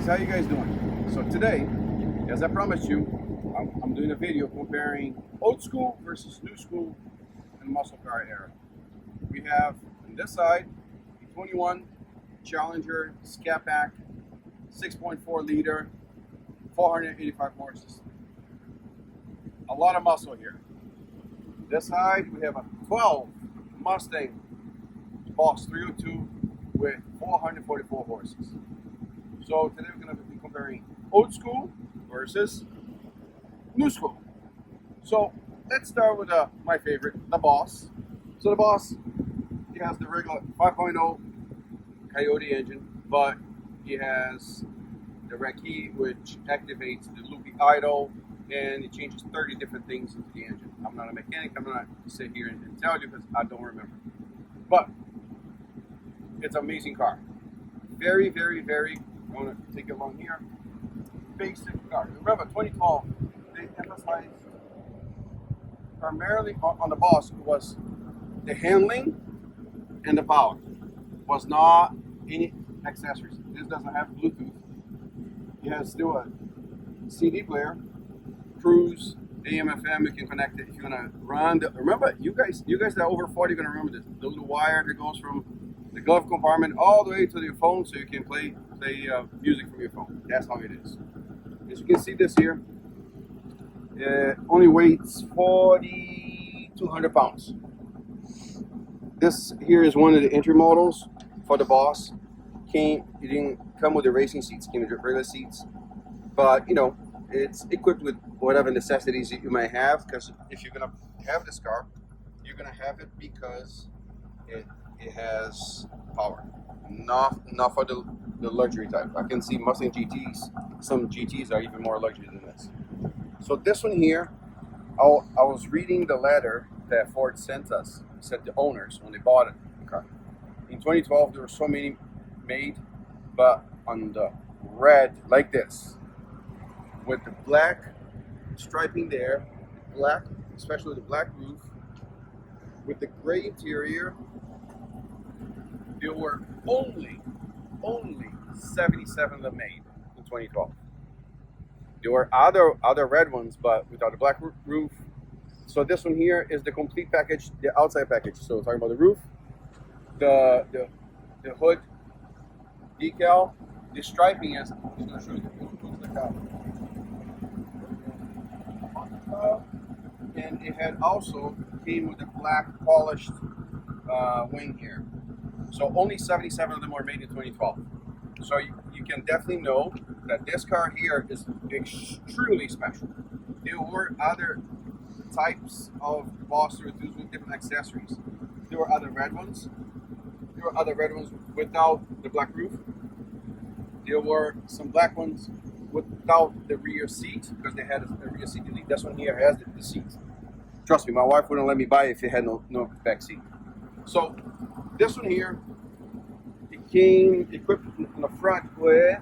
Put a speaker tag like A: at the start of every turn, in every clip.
A: guys, how you guys doing? So today, as I promised you, I'm doing a video comparing old school versus new school in the muscle car era. We have on this side a 21 Challenger Scat Pack, 6.4 liter, 485 horses. A lot of muscle here. This side we have a 12 Mustang Boss 302 with 444 horses. So today we're going to be comparing old school versus new school. So let's start with my favorite, the Boss. So the Boss, he has the regular 5.0 Coyote engine, but he has the red key which activates the loopy idle, and it changes 30 different things into the engine. I'm not a mechanic, I'm not sit here and tell you because I don't remember. But it's an amazing car. Very, very, very, I want to take it along here, basic car. Remember, 2012, they emphasized primarily on the Boss was the handling and the power. Was not any accessories. This doesn't have Bluetooth. It has still a CD player, cruise, AM, FM. You can connect it if you want to run. Remember, you guys that are over 40 are going to remember this. The little wire that goes from the glove compartment all the way to your phone, so you can play music from your phone. That's how it is. As you can see, this here only weighs 4,200 pounds. This here is one of the entry models for the Boss. It didn't come with the racing seats, came with regular seats, but you know, it's equipped with whatever necessities that you might have, because if you're gonna have this car, you're gonna have it because it has power, not for the luxury type. I can see Mustang GTs, some GTs are even more luxury than this. So this one here, I was reading the letter that Ford sent the owners when they bought it, the car. In 2012, there were so many made, but on the red, like this, with the black striping there, black, especially the black roof, with the gray interior, there were only 77 of them made in 2012. There were other red ones, but without the black roof. So this one here is the complete package, the outside package. So talking about the roof, the hood decal, the striping is, I'm going to show you the car. And it had also came with a black polished wing here. So only 77 of them were made in 2012. So you can definitely know that this car here is extremely special. There were other types of Boss 302s with different accessories. There were other red ones. There were other red ones without the black roof. There were some black ones without the rear seat, because they had a rear seat delete. This one here has the seat. Trust me, my wife wouldn't let me buy it if it had no back seat. So this one here, it came equipped in the front with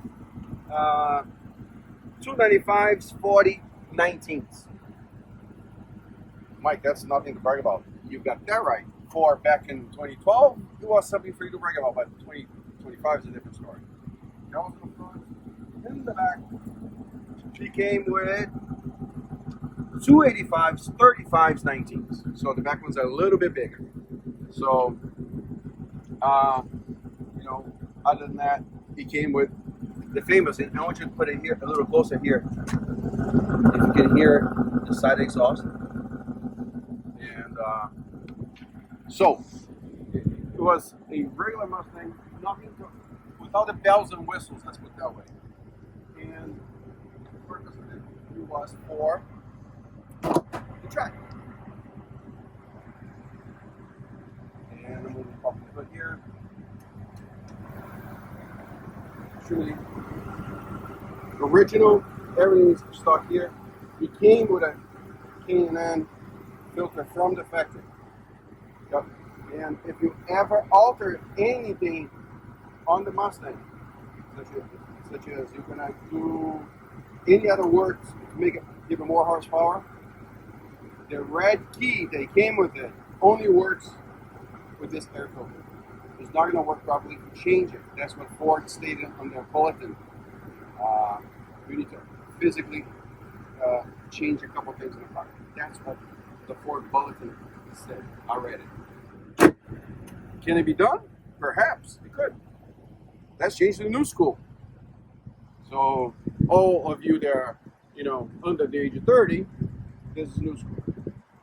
A: 295s, 40, 19s. Mike, that's nothing to brag about. You got that right. For back in 2012, it was something for you to brag about, but 2025 is a different story. That was the front. In the back, she came with 285s, 35s, 19s. So the back ones are a little bit bigger. So, you know, other than that, it came with the famous, and I want you to put it here a little closer here. If you can hear the side exhaust. And so, it was a regular Mustang, without the bells and whistles, let's put it that way. And the purpose of it was for the track. And I'm moving up a bit here. Truly original, everything's stock here. It came with a K&N filter from the factory. Yep. And if you ever alter anything on the Mustang, such as you're gonna do any other work to make it give it more horsepower, the red key that came with it only works with this air filter. It's not going to work properly if you change it. That's what Ford stated on their bulletin You need to physically change a couple things in the car. That's what the Ford Bulletin said. I read it. Can it be done? Perhaps it could. Let's change to the new school. So all of you that are, under the age of 30, this is new school.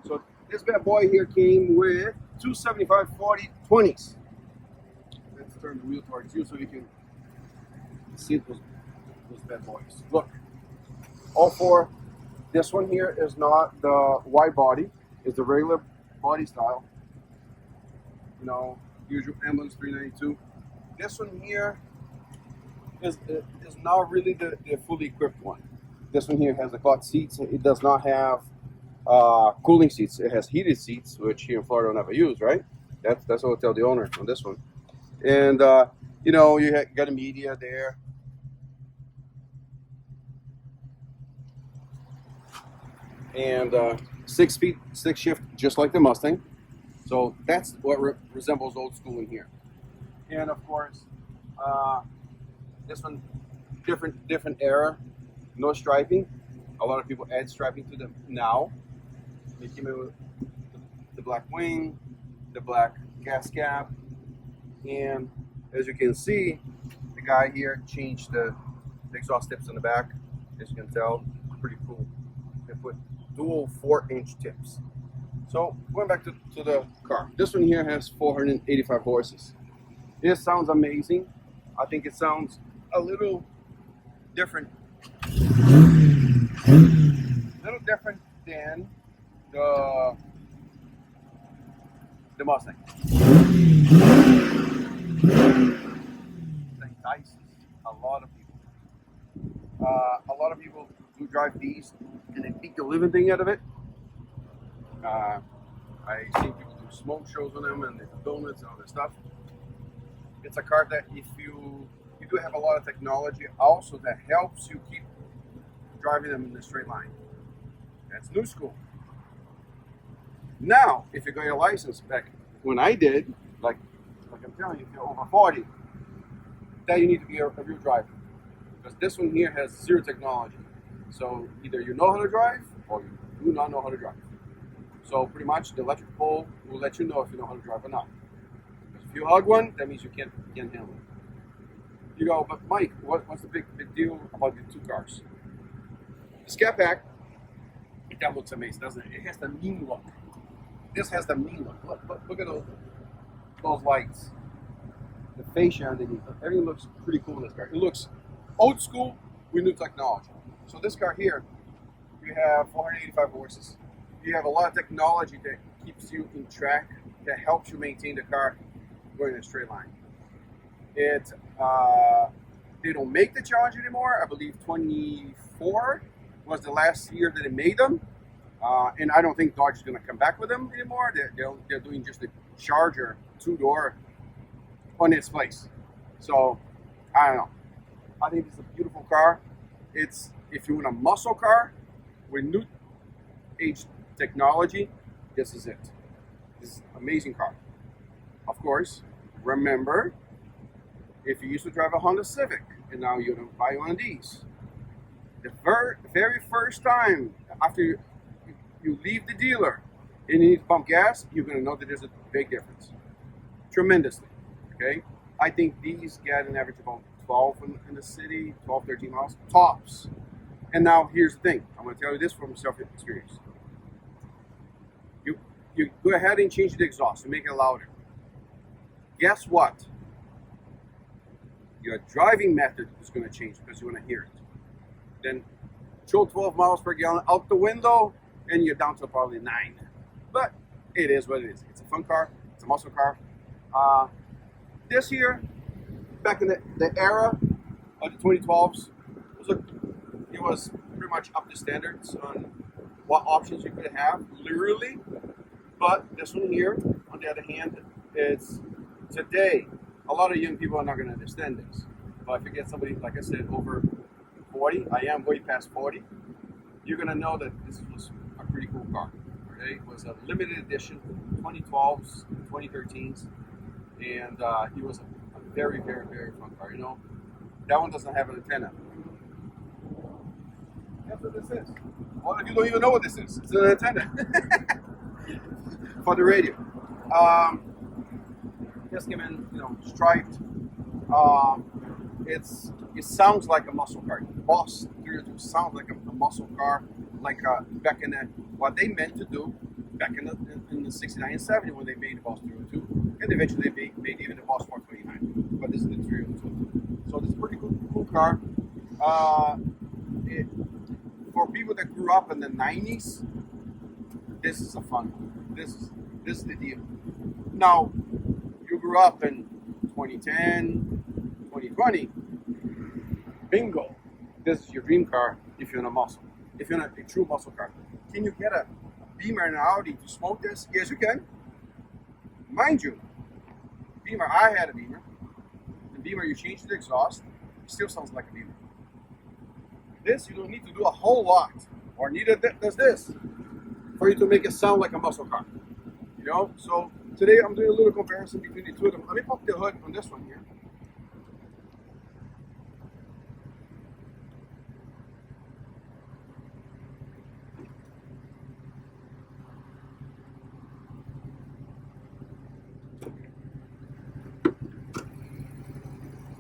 A: So this bad boy here came with 275 40 20s. Let's turn the wheel towards you so you can see those bad boys. Look, all four. This one here is not the wide body; it's the regular body style. Usual emblems 392. This one here is not really the fully equipped one. This one here has the cloth seats. It does not have cooling seats. It has heated seats, which here in Florida don't ever use, right? That's what I'll tell the owner on this one. And you got a media there. And 6-speed, 6-shift, just like the Mustang. So that's what resembles old school in here. And of course, this one, different era, no striping. A lot of people add striping to them now. They came in with the black wing, the black gas cap, and as you can see, the guy here changed the exhaust tips in the back. As you can tell, pretty cool. They put dual 4-inch tips. So going back to the car, this one here has 485 horses. This sounds amazing. I think it sounds a little different. Than the Mustang. It entices a lot of people. A lot of people who drive these and they think the living thing out of it. I see people do smoke shows on them and they do donuts and all this stuff. It's a car that if you do have a lot of technology also that helps you keep driving them in the straight line. That's new school. Now, if you got your license back when I did, like I'm telling you, if you're over 40, then you need to be a real driver. Because this one here has zero technology. So either you know how to drive or you do not know how to drive. So pretty much the electric pole will let you know if you know how to drive or not. Because if you hug one, that means you can't handle it. You go, but Mike, what's the big deal about the two cars? The Scat Pack, that looks amazing, doesn't it? It has the mean look. This has the mean look. Look at those lights. The fascia underneath. Everything looks pretty cool in this car. It looks old school with new technology. So this car here, you have 485 horses. You have a lot of technology that keeps you in track, that helps you maintain the car going in a straight line. They don't make the Challenge anymore. I believe 24 was the last year that they made them. And I don't think Dodge is going to come back with them anymore. They're doing just a Charger 2-door on its place. So, I don't know. I think it's a beautiful car. If you want a muscle car with new age technology, this is it. This is an amazing car. Of course, remember, if you used to drive a Honda Civic and now you're going to buy one of these, the very first time after you leave the dealer and you need to pump gas, you're going to know that there's a big difference. Tremendously. Okay? I think these get an average about 12 in the city, 12, 13 miles, tops. And now here's the thing. I'm going to tell you this from self-experience. You go ahead and change the exhaust to make it louder. Guess what? Your driving method is going to change because you want to hear it. Then throw 12 miles per gallon out the window and you're down to probably 9. But it is what it is. It's a fun car. It's a muscle car. This here, back in the era of the 2012s, it was pretty much up to standards on what options you could have, literally. But this one here, on the other hand, it's today. A lot of young people are not going to understand this. But if you get somebody, like I said, over 40, I am way past 40, you're going to know that this was a pretty cool car. Okay? It was a limited edition, 2012s, 2013s, and it was a very, very, very fun car. You know, that one doesn't have an antenna. That's what this is. A lot of you don't even know what this is. It's an antenna for the radio. Just came in, striped. It sounds like a muscle car. The Boss 302 sounds like a muscle car, like back in what they meant to do back in the 69 and 70 when they made the Boss 302, and eventually they made even the Boss 429. But this is the 302. So this is a pretty cool car. For people that grew up in the 90s, this is a fun one. This is the deal. Now, you grew up in 2010, 2020, bingo. This is your dream car if you're in a muscle. If you're in a true muscle car. Can you get a Beamer and an Audi to smoke this? Yes, you can. Mind you, Beamer, I had a Beamer. The Beamer, you change the exhaust, it still sounds like a Beamer. This, you don't need to do a whole lot, or neither does this, for you to make it sound like a muscle car. So today I'm doing a little comparison between the two of them. Let me pop the hood on this one here.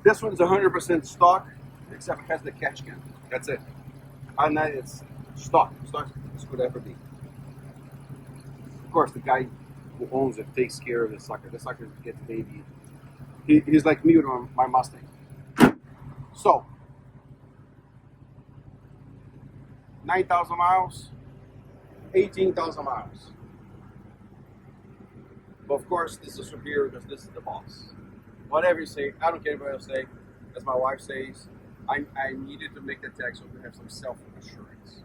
A: This one's 100% stock, except it has the catch can. That's it. On that, it's stock. Stock as could ever be. Of course, the guy who owns it takes care of the sucker. The sucker gets baby. He's like me with my Mustang. So, 9,000 miles, 18,000 miles. But of course, this is superior because this is the Boss. Whatever you say, I don't care what else say. As my wife says, I needed to make the tag so we have some self-assurance.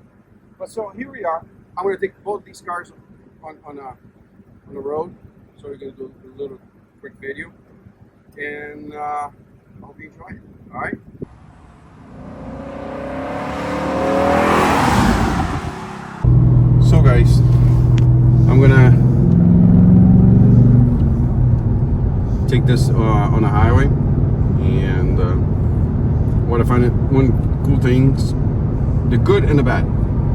A: But so here we are. I'm going to take both these cars on the road. So we're going to do a little quick video. And I hope you enjoy it. All right? So guys, I'm going to take this on a highway, and what I find one cool things, the good and the bad.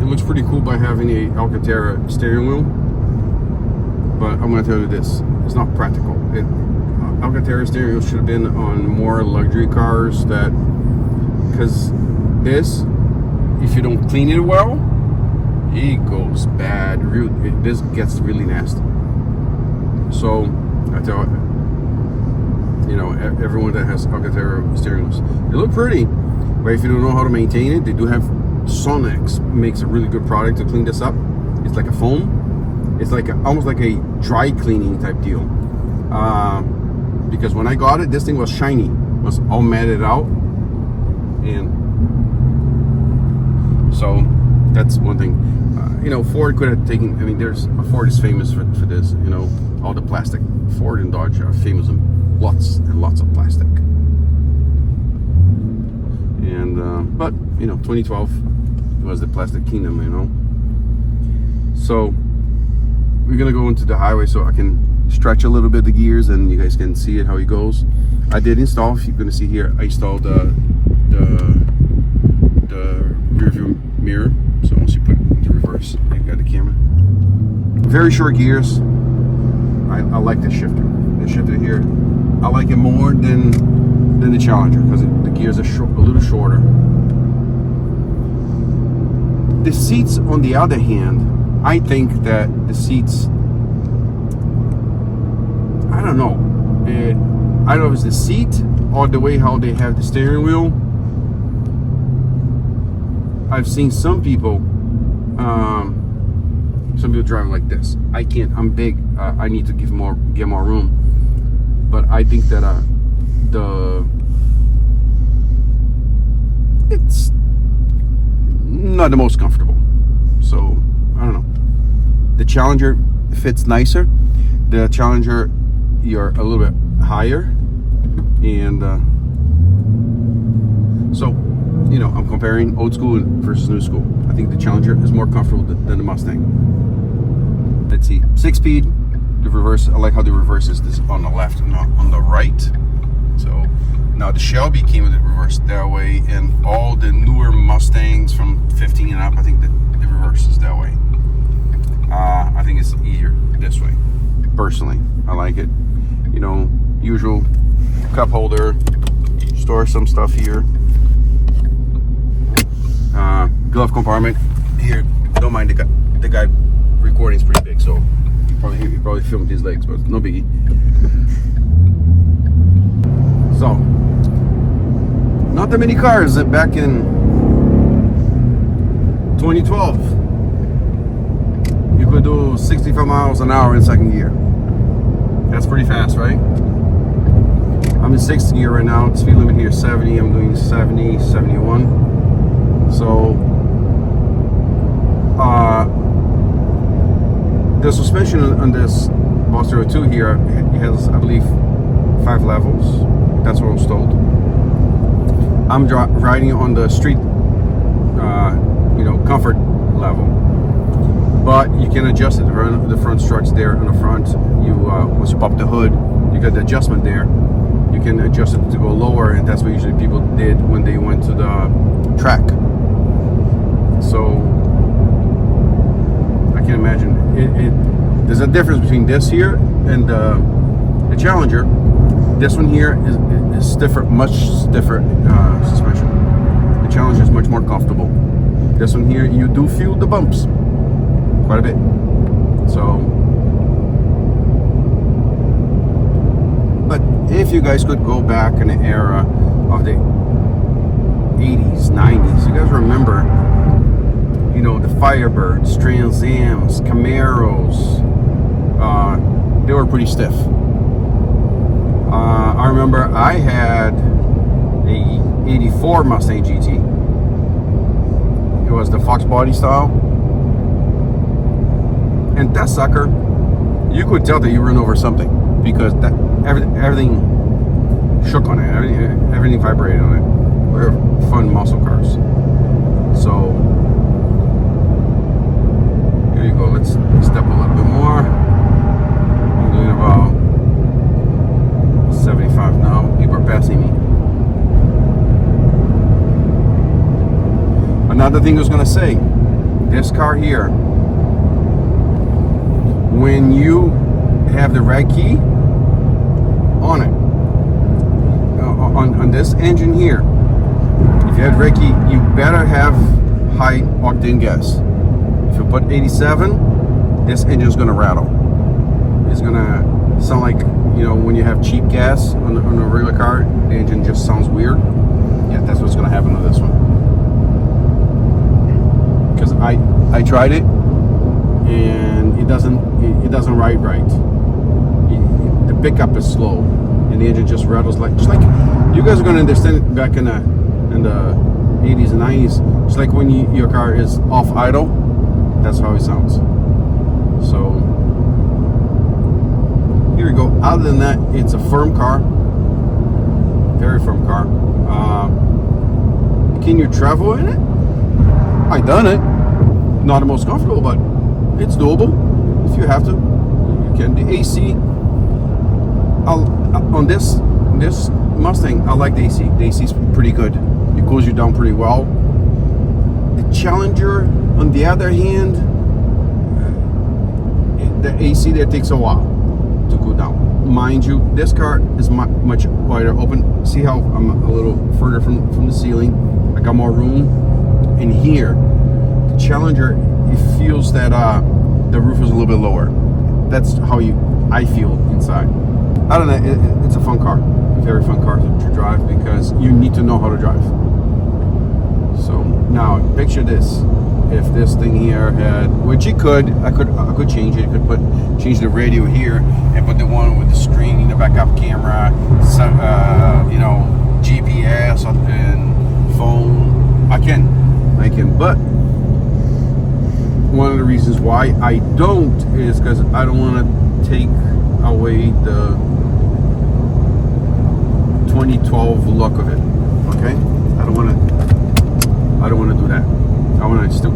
A: It looks pretty cool by having a Alcantara steering wheel, but I'm going to tell you this: it's not practical. Alcantara steering wheel should have been on more luxury cars, because this, if you don't clean it well, it goes bad. This gets really nasty. So I tell everyone that has Alcantara steering wheels, they look pretty, but if you don't know how to maintain it, they do have Sonex makes a really good product to clean this up. It's like a foam. It's like almost like a dry cleaning type deal. Because when I got it, this thing was shiny, was all matted out, and so that's one thing. Ford could have taken. I mean, Ford is famous for this. All the plastic. Ford and Dodge are famous on lots and lots of plastic. And but 2012 was the plastic kingdom. So we're gonna go into the highway so I can stretch a little bit the gears and you guys can see it how it goes. I did install. If you're gonna see here, I installed the rear view mirror. So once you put it into reverse, you got the camera. Very short gears. I like the shifter. The shifter here, I like it more than the Challenger because the gears are a little shorter. The seats, on the other hand, I think that the seats, I don't know. I don't know if it's the seat or the way how they have the steering wheel. I've seen some people driving like this. I can't. I'm big. I need to get more room. But I think that it's not the most comfortable. So I don't know. The Challenger fits nicer. The Challenger, you're a little bit higher, and so I'm comparing old school versus new school. I think the Challenger is more comfortable than the Mustang. Let's see, 6-speed. The reverse, I like how the reverse is this on the left and not on the right. So Now the Shelby came with it reversed that way, and all the newer Mustangs from 15 and up, I think that it reverses that way. I think it's easier this way. Personally, I like it. You know, usual cup holder, store some stuff here. Glove compartment here. Don't mind the guy recording is pretty big, so he probably filmed his legs, but no biggie. So, not that many cars that back in 2012 you could do 65 miles an hour in second gear. That's pretty fast, right? I'm in sixth gear right now. Speed limit here is 70. I'm doing 70, 71. So the suspension on this Boss 02 here, it has, I believe, 5 levels. That's what I was told. I'm riding on the street, you know, comfort level, but you can adjust it. The front struts there on the front. You once you pop the hood, you got the adjustment there. You can adjust it to go lower, and that's what usually people did when they went to the track. So I can imagine there's a difference between this here and the Challenger. This one here is stiffer, much stiffer suspension. The Challenger is much more comfortable. This one here, you do feel the bumps quite a bit. So, but if you guys could go back in the era of the 80s, 90s, you guys remember, you know, the Firebirds, Trans Ams, Camaros, they were pretty stiff. I remember I had a 84 Mustang GT. It was the Fox body style. And that sucker, you could tell that you ran over something, because that everything shook on it. Everything vibrated on it. They're fun muscle cars. So, here you go. Let's step a little bit more. I'm doing about 75 now. People are passing me. Another thing I was gonna say, this car here, when you have the red key on it, on this engine here, if you have red key, you better have high octane gas. If you put 87, this engine's gonna rattle. It's gonna sound like, you know, when you have cheap gas on a regular car, the engine just sounds weird. Yeah, that's what's gonna happen to this one. Because I tried it, and it doesn't ride right. The pickup is slow, and the engine just rattles just like you guys are gonna understand it back in the 80s and 90s. It's like when your car is off idle. That's how it sounds. So here we go. Other than that, it's a firm car, very firm car. Can you travel in it? I done it. Not the most comfortable, but it's doable. If you have to, you can. The AC, on this Mustang, I like the AC. The AC is pretty good. It cools you down pretty well. The Challenger, on the other hand, the AC there takes a while to cool down. Mind you, this car is much wider open. See how I'm a little further from the ceiling? I got more room. And here, the Challenger, it feels that the roof is a little bit lower. That's how I feel inside. I don't know. It's a fun car, a very fun car to drive, because you need to know how to drive. So now picture this. If this thing here had, which it could, I could change it. I could change the radio here and put the one with the screen, the backup camera, you know, GPS and phone. I can. But one of the reasons why I don't is because I don't want to take away the 2012 look of it. Okay, I don't want to do that. I want to still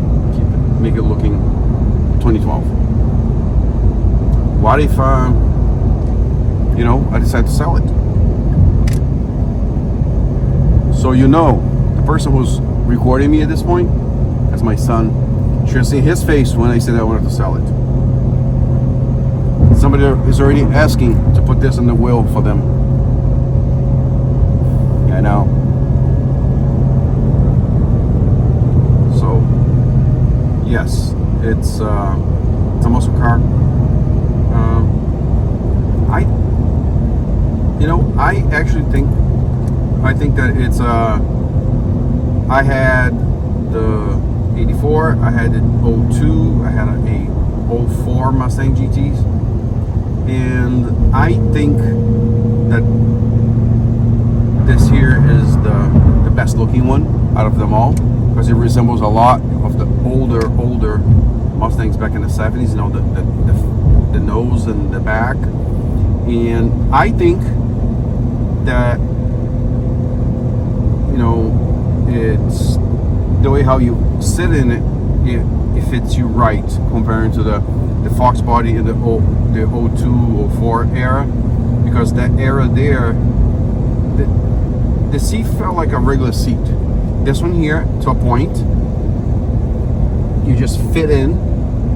A: make it looking 2012. What if, you know, I decide to sell it? So you know, the person who's recording me at this point, that's my son. Should have seen his face when I said I wanted to sell it. Somebody is already asking to put this in the will for them. Yeah, I know. So, yes, it's a muscle car. I actually think that it's I had the 84, I had the 02, I had a 04 Mustang GTs, and I think that this here is the best looking one out of them all, because it resembles a lot of the older Mustangs back in the 70s, you know, the nose and the back. And I think that, you know, it's the way how you sit in it, it fits you right, comparing to the Fox body in the 02, 04 era, because that era there, the seat felt like a regular seat. This one here, to a point, you just fit in,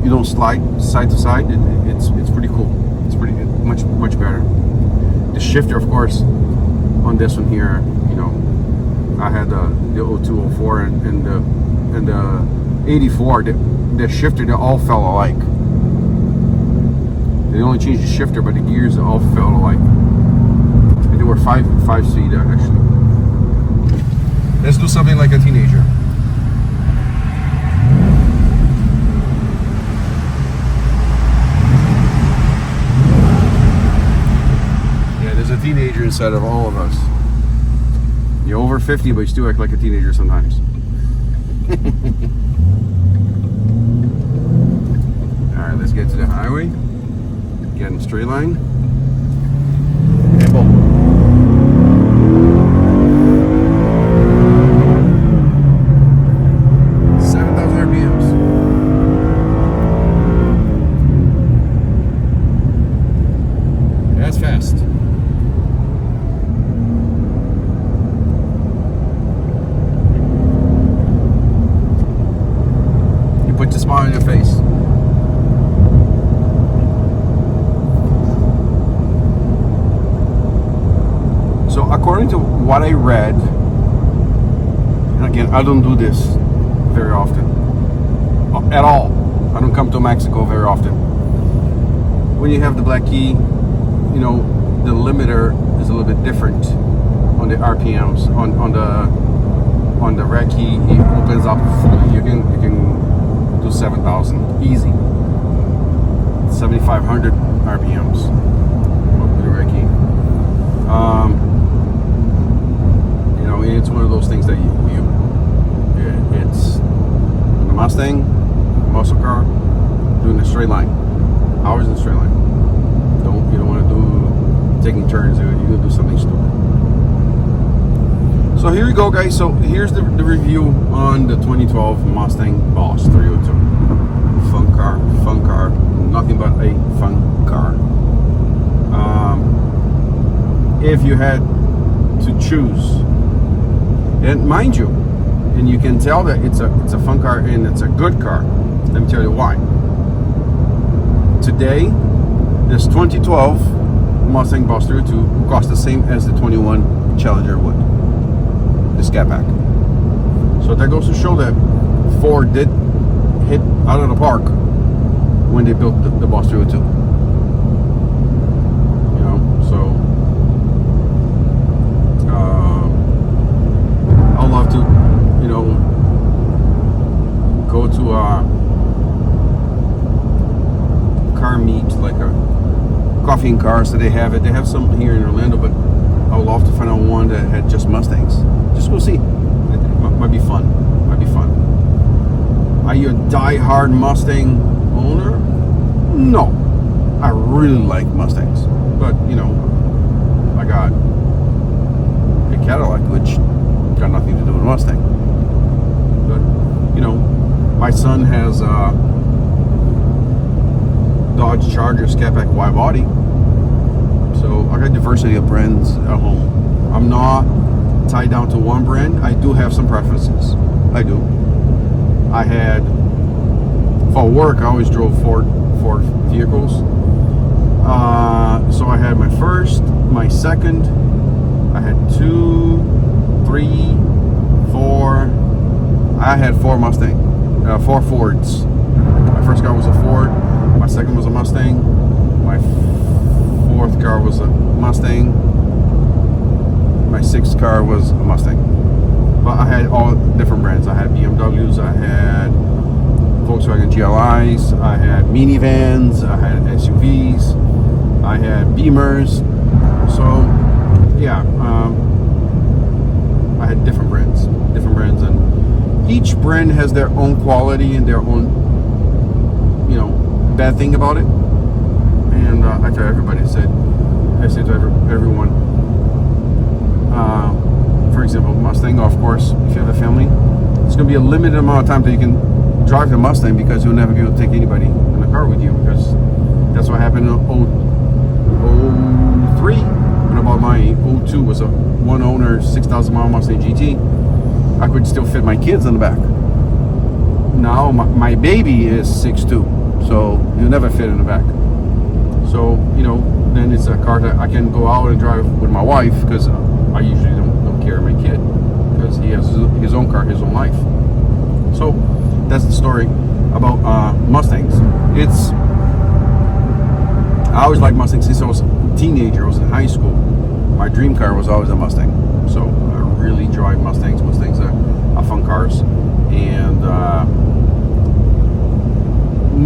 A: you don't slide side to side. It's pretty cool. It's pretty much better. The shifter, of course, on this one here, you know, I had the 02, 04 and the 84. The shifter, they all felt alike. They only changed the shifter, but the gears all felt alike. And they were five-seater actually. Let's do something like a teenager. Yeah, there's a teenager inside of all of us. You're over 50, but you still act like a teenager sometimes. Alright, let's get to the highway. Get in a straight line. And boom. 7,000 RPMs. That's fast. Put your smile on your face. So according to what I read, and again, I don't do this very often at all. I don't come to Mexico very often. When you have the black key, you know, the limiter is a little bit different on the RPMs. On the red key, it opens up fully. You can 7,000 easy, 7,500 RPMs with the red key. You know, it's one of those things that it's the Mustang muscle car doing a straight line, hours in a straight line. You don't want to do taking turns. You're gonna do something stupid. So here we go, guys. So here's the review on the 2012 Mustang Boss 302. Fun car, nothing but a fun car. If you had to choose, and mind you, and you can tell that it's a fun car and it's a good car. Let me tell you why. Today, this 2012 Mustang Boss 302 costs the same as the 21 Challenger would. The Scat Pack. So that goes to show that Ford did hit out of the park when they built the Boss 302. You know, so I'd love to, you know, go to a car meet, like a coffee and cars that they have it. They have some here in Orlando, but I would love to find out one that had just Mustangs. Just go see. It might be fun. Are you a die-hard Mustang owner? No. I really like Mustangs. But, you know, I got a Cadillac, which got nothing to do with Mustang. But, you know, my son has a Dodge Charger Scat Pack wide body. So I got diversity of brands at home. I'm not tied down to one brand. I do have some preferences. I do. I had, for work, I always drove Ford vehicles. So I had my first, my second, I had 2, 3, 4. I had 4 4 Fords. My first car was a Ford. My second was a Mustang. My fourth car was a Mustang. My sixth car was a Mustang. But I had all different brands. I had BMWs. I had Volkswagen GLIs. I had minivans. I had SUVs. I had Beamers. So yeah, I had different brands, and each brand has their own quality and their own, bad thing about it. And I tell everybody, I say to everyone, for example, Mustang, of course, if you have a family, it's going to be a limited amount of time that you can drive the Mustang, because you'll never be able to take anybody in the car with you, because that's what happened in 03 when I bought my 02 was a one owner 6,000 mile Mustang GT. I could still fit my kids in the back. Now my baby is 6'2", so you'll never fit in the back. So then it's a car that I can go out and drive with my wife, because I usually don't carry my kid, because he has his own car, his own life. So that's the story about Mustangs. I always liked Mustangs since I was a teenager. I was in high school. My dream car was always a Mustang. So I really drive Mustangs. Mustangs are fun cars. And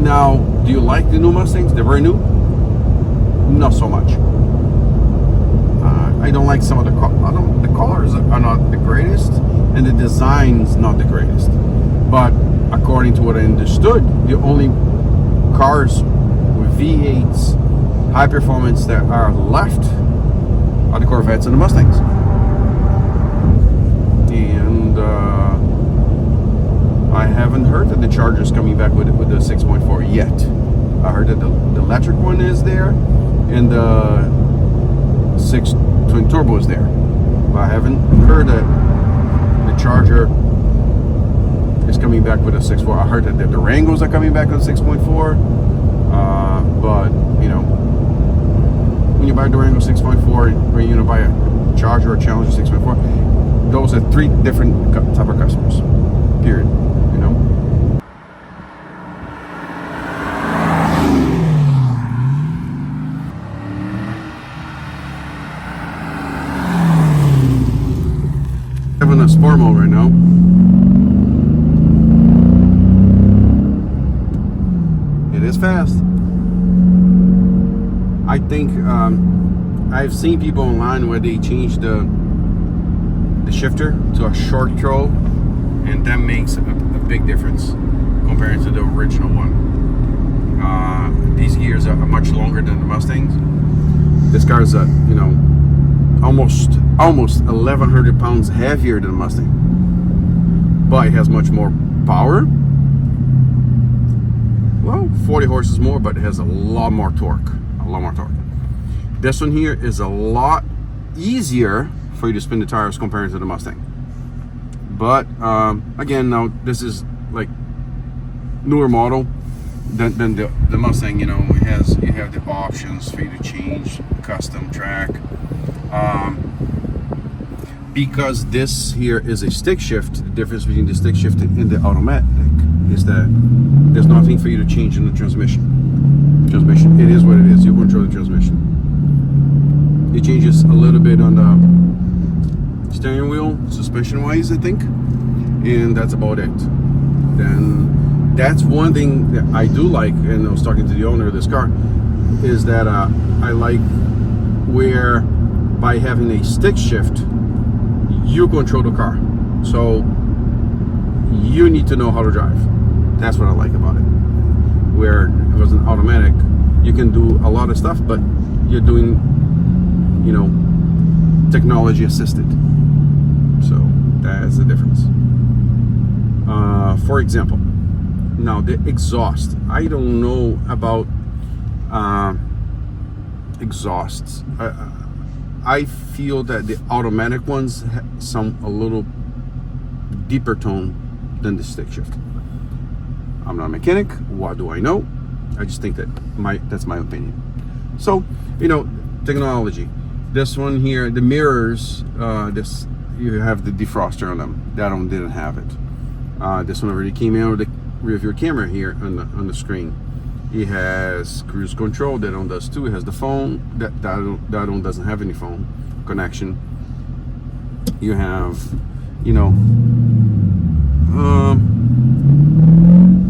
A: now, do you like the new Mustangs? They're very new? Not so much. I don't like some of the colors are not the greatest, and the design's not the greatest. But according to what I understood, the only cars with V8s, high performance, that are left are the Corvettes and the Mustangs. And I haven't heard that the Charger's coming back with the 6.4 yet. I heard that the electric one is there, and the 6 twin turbo is there. But I haven't heard that the Charger is coming back with a 6.4. I heard that the Durangos are coming back with a 6.4. But when you buy a Durango 6.4, or you buy a Charger or Challenger 6.4, those are 3 different type of customers. Period. Having a sport mode right now. It is fast. I think I've seen people online where they change the shifter to a short throw, and that makes a big difference compared to the original one. These gears are much longer than the Mustangs. This car is almost 1,100 pounds heavier than the Mustang, but it has much more power. Well, 40 horses more, but it has a lot more torque. This one here is a lot easier for you to spin the tires compared to the Mustang. But again, now this is like newer model than the Mustang. You have the options for you to change custom track. Because this here is a stick shift, the difference between the stick shift and the automatic is that there's nothing for you to change in the transmission. It is what it is. You control the transmission. It changes a little bit on the steering wheel, suspension wise, I think, and that's about it. Then that's one thing that I do like, and I was talking to the owner of this car, is that I like where by having a stick shift, you control the car. So you need to know how to drive. That's what I like about it. Where if it was an automatic, you can do a lot of stuff, but you're doing, technology assisted. So that's the difference. For example, now the exhaust. I don't know about exhausts. I feel that the automatic ones sound a little deeper tone than the stick shift. I'm not a mechanic. What do I know? I just think that that's my opinion. So, you know, technology. This one here, the mirrors, this you have the defroster on them. That one didn't have it. This one already came in with the rear view camera here on the screen. It has cruise control. That one does too. It has the phone. That one doesn't have any phone connection. You have, you know,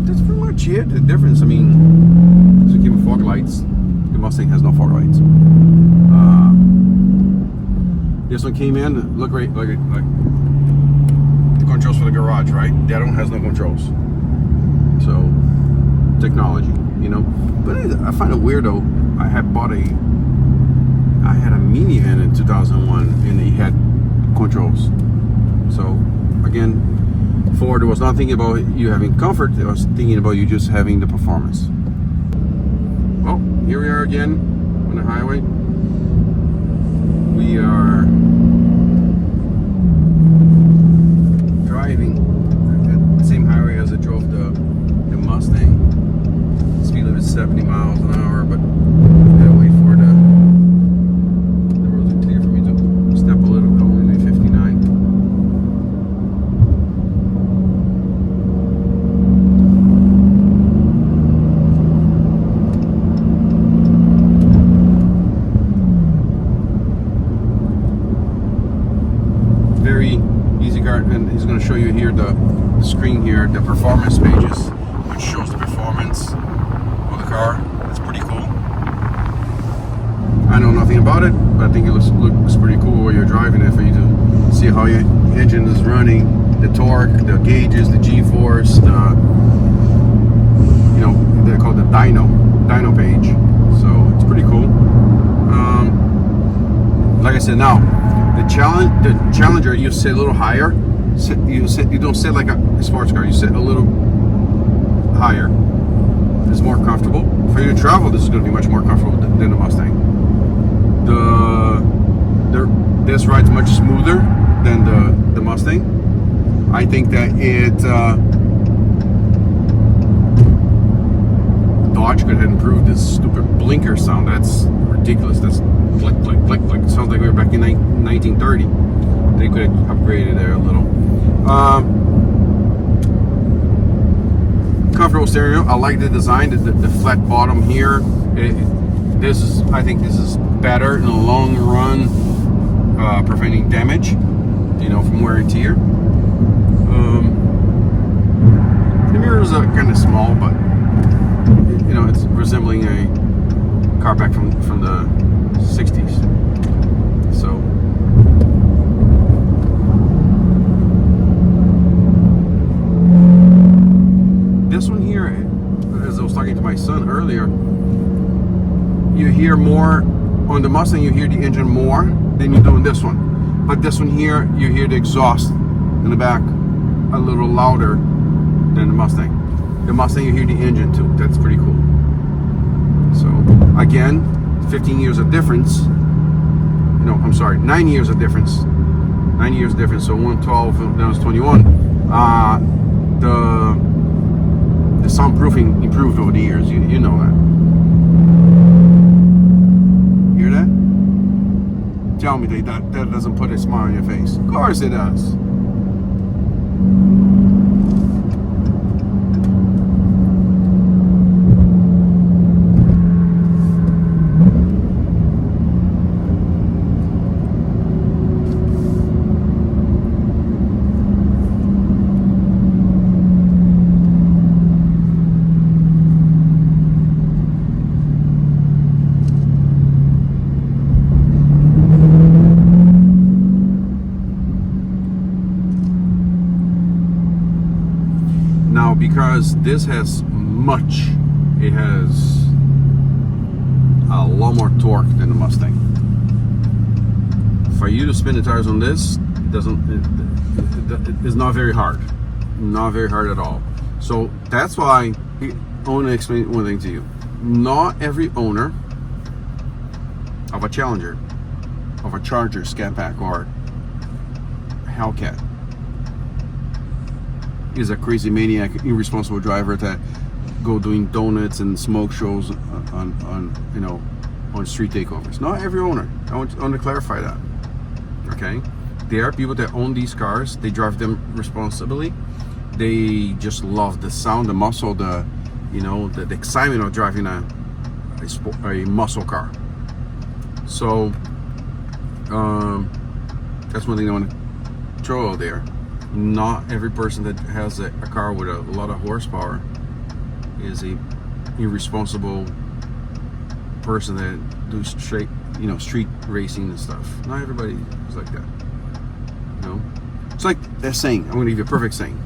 A: that's pretty much it. The difference, I mean, so it came with fog lights. The Mustang has no fog lights. This one came in, look right, like the controls for the garage, right? That one has no controls. So, technology, you know. But I find it weird though. I had a minivan in 2001 and it had controls. So, again, Ford was not thinking about you having comfort, it was thinking about you just having the performance. Well, here we are again on the highway. We are driving at the same highway as I drove the Mustang. Speed limit is 70 miles an hour, but I gotta wait for the roads are clear for me to step a little bit, only 59. Very easy car, and he's going to show you here the screen here, the performance pages, which shows the performance of the car. That's pretty cool. I know nothing about it, but I think it looks pretty cool while you're driving it, for you to see how your engine is running, the torque, the gauges, the G-force, the, you know, they call it the dyno page. So it's pretty cool. Like I said, now the Challenger, you sit a little higher. You don't sit like a sports car. You sit a little higher. It's more comfortable for you to travel. This is going to be much more comfortable than the Mustang. This rides much smoother than the Mustang. I think that Dodge could have improved this stupid blinker sound. That's ridiculous. That's click, click, click, click. It sounds like we were back in 1930. They could have upgraded there a little. Comfortable steering wheel. I like the design, the flat bottom here. I think this is better in the long run, preventing damage, you know, from wear and tear. The mirrors are kind of small, but you know, it's resembling a car back from the 60s. So this one here, as I was talking to my son earlier, you hear more on the Mustang, you hear the engine more than you do in this one. But this one here, you hear the exhaust in the back a little louder than the Mustang. The Mustang, you hear the engine too. That's pretty cool. So again, 15 years of difference. No, I'm sorry, 9 years of difference. 9 years difference. So 112, that was 21. The soundproofing improved over the years. You know that. Hear that? Tell me that doesn't put a smile on your face. Of course it does. Now, because this has it has a lot more torque than the Mustang. For you to spin the tires on this, it's not very hard. Not very hard at all. So that's why I want to explain one thing to you. Not every owner of a Challenger of a Charger, Scat Pack, or Hellcat. He's a crazy maniac, irresponsible driver that go doing donuts and smoke shows on you know, on street takeovers. Not every owner. I want to clarify that. Okay, there are people that own these cars. They drive them responsibly. They just love the sound, the muscle, the, you know, the excitement of driving a muscle car. So that's one thing I want to throw out there. Not every person that has a car with a lot of horsepower is a irresponsible person that do straight, you know, street racing and stuff. Not everybody is like that. You know, it's like they're saying. I'm going to give you a perfect saying.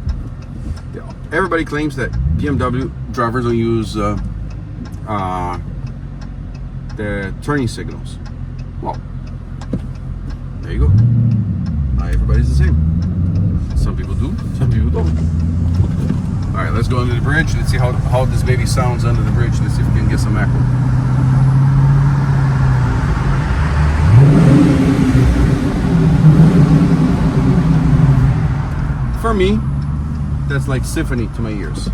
A: Yeah. Everybody claims that BMW drivers don't use the turning signals. Well, there you go. Not everybody's the same. Some people do, some people don't. All right, let's go under the bridge. Let's see how this baby sounds under the bridge. Let's see if we can get some echo. For me, that's like symphony to my ears.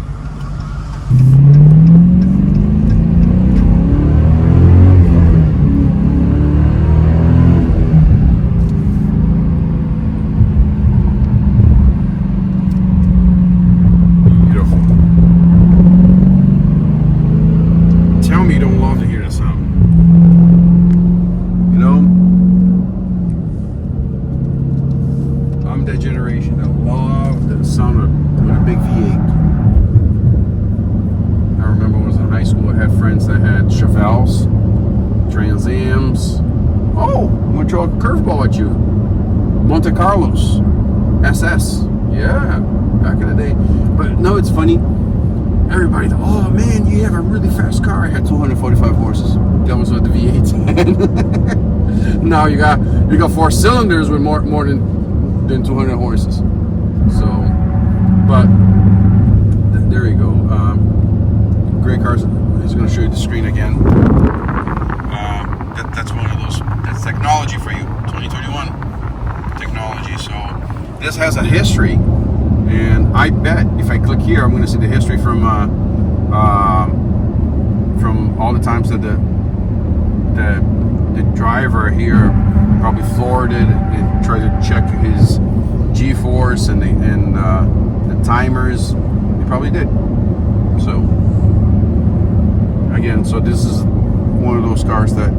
A: Curveball at you. Monte Carlos SS. Yeah, back in the day. But no, it's funny. Everybody thought, oh man, you have a really fast car. I had 245 horses. That was what the V8 had. Now you got 4 cylinders with more than 200 horses. So, but there you go. Great cars. He's going to show you the screen again. That's one of those. That's technology for you. 2021 technology. So this has a history, and I bet if I click here, I'm going to see the history from all the times that the driver here probably floored it and tried to check his G-force and the timers. He probably did. So again, so this is one of those cars that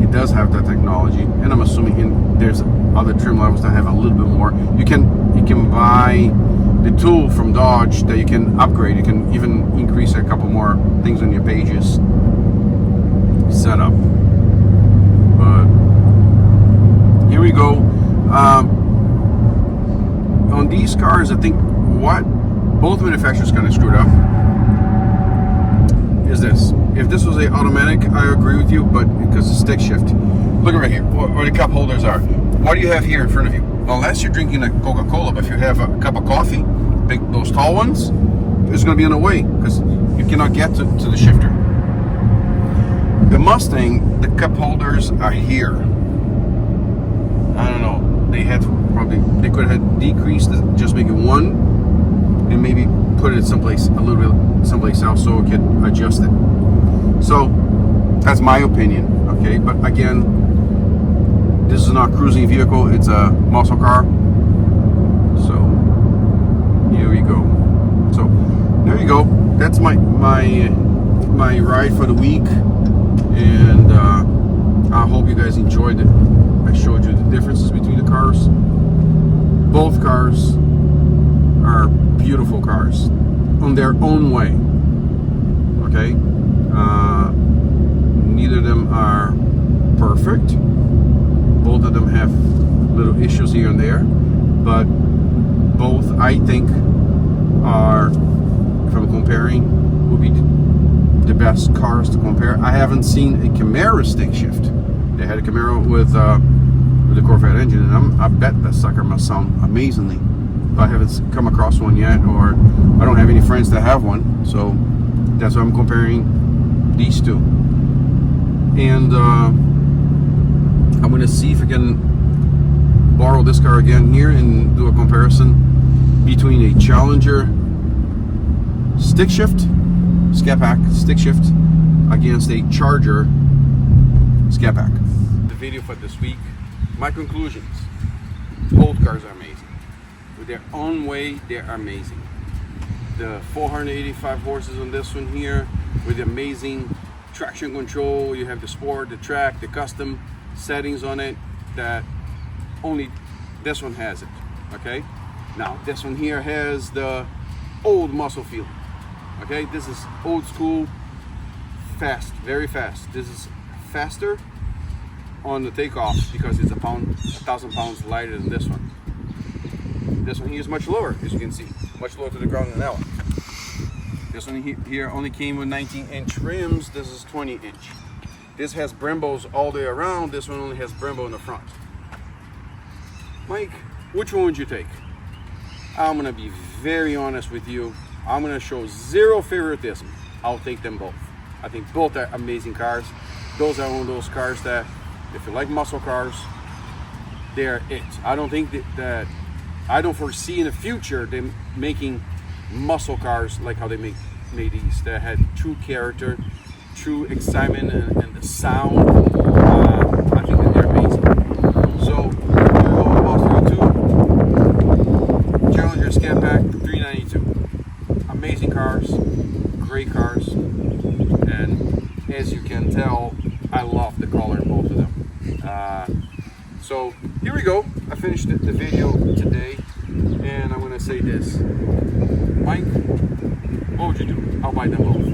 A: it does have that technology, and I'm assuming there's other trim levels that have a little bit more. You can buy the tool from Dodge that you can upgrade. You can even increase a couple more things on your pages setup. But here we go. On these cars, I think what both manufacturers kind of screwed up is this. If this was a automatic, I agree with you, but because it's stick shift. Look right here, where the cup holders are. What do you have here in front of you? Well, unless you're drinking a Coca-Cola, but if you have a cup of coffee, those tall ones, it's going to be in the way because you cannot get to the shifter. The Mustang, the cup holders are here. I don't know. They could have decreased it, just make it one, and maybe put it someplace else so it could adjust it. So that's my opinion. Okay, but again, this is not a cruising vehicle, it's a muscle car. So here we go. So there you go. That's my ride for the week, and I hope you guys enjoyed it. I showed you the differences between the cars. Both cars are beautiful cars on their own way. Okay, neither of them are perfect. Both of them have little issues here and there, but both, I think, are, if I'm comparing, would be the best cars to compare. I haven't seen a Camaro stick shift. They had a Camaro with the Corvette engine, and I bet that sucker must sound amazingly. But I haven't come across one yet, or I don't have any friends that have one, so that's why I'm comparing these two. And I'm gonna see if I can borrow this car again here and do a comparison between a Challenger stick shift, Scat Pack stick shift against a Charger Scat Pack. The video for this week, my conclusions. Both cars are amazing. With their own way, they are amazing. The 485 horses on this one here, with the amazing traction control. You have the sport, the track, the custom settings on it that only this one has it. Okay, now this one here has the old muscle feel. Okay, this is old school, fast, very fast. This is faster on the takeoff because it's 1,000 pounds lighter than this one. This one here is much lower, as you can see, much lower to the ground than that one. This one here only came with 19-inch rims. This is 20-inch. This has Brembos all the way around. This one only has Brembo in the front. Mike, which one would you take? I'm gonna be very honest with you. I'm gonna show zero favoritism. I'll take them both. I think both are amazing cars. Those are one of those cars that, if you like muscle cars, they're it. I don't think that I don't foresee in the future them making muscle cars like how they made these that had true character, true excitement, and the sound. I think that they're amazing. So about 32 Challenger Scat Pack 392. Amazing cars, great cars, and as you can tell, I love the color in both of them. So here we go. I finished the video today, and I'm gonna say this. Mike, what would you do? I'll buy them both.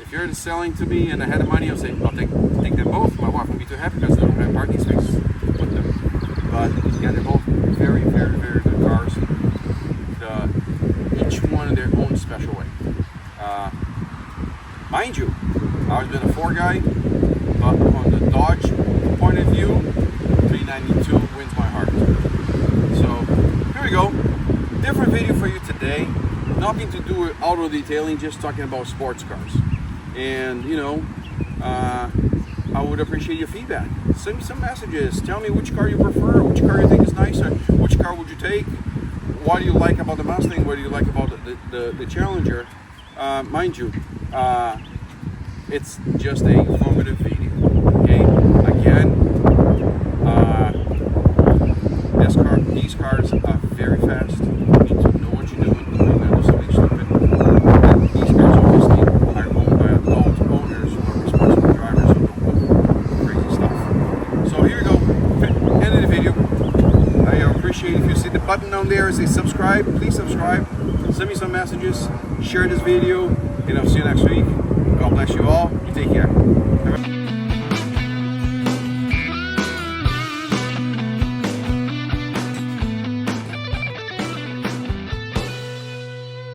A: If you're selling to me and I had the money, I'll say I'll take them both. My wife would be too happy because they don't have parking space with them. But yeah, they're both very, very, very good cars. Each one in their own special way. Mind you, I've been a Ford guy, but on the Dodge point of view, 392 wins my heart. So here we go. Different video for you today. Nothing to do with auto detailing, just talking about sports cars. And you know, I would appreciate your feedback. Send me some messages. Tell me which car you prefer, which car you think is nicer, which car would you take, what do you like about the Mustang, what do you like about the Challenger. Mind you, it's just a informative video. Okay, again, these cars are very fast. You need to know what you're doing. You're not going to do something stupid. And these cars obviously are owned by adult owners who are responsible drivers who don't do crazy stuff. So here we go. End of the video. I appreciate if you see the button down there, say subscribe. Please subscribe. Send me some messages. Share this video, and I'll see you next week. God bless you all. You take care.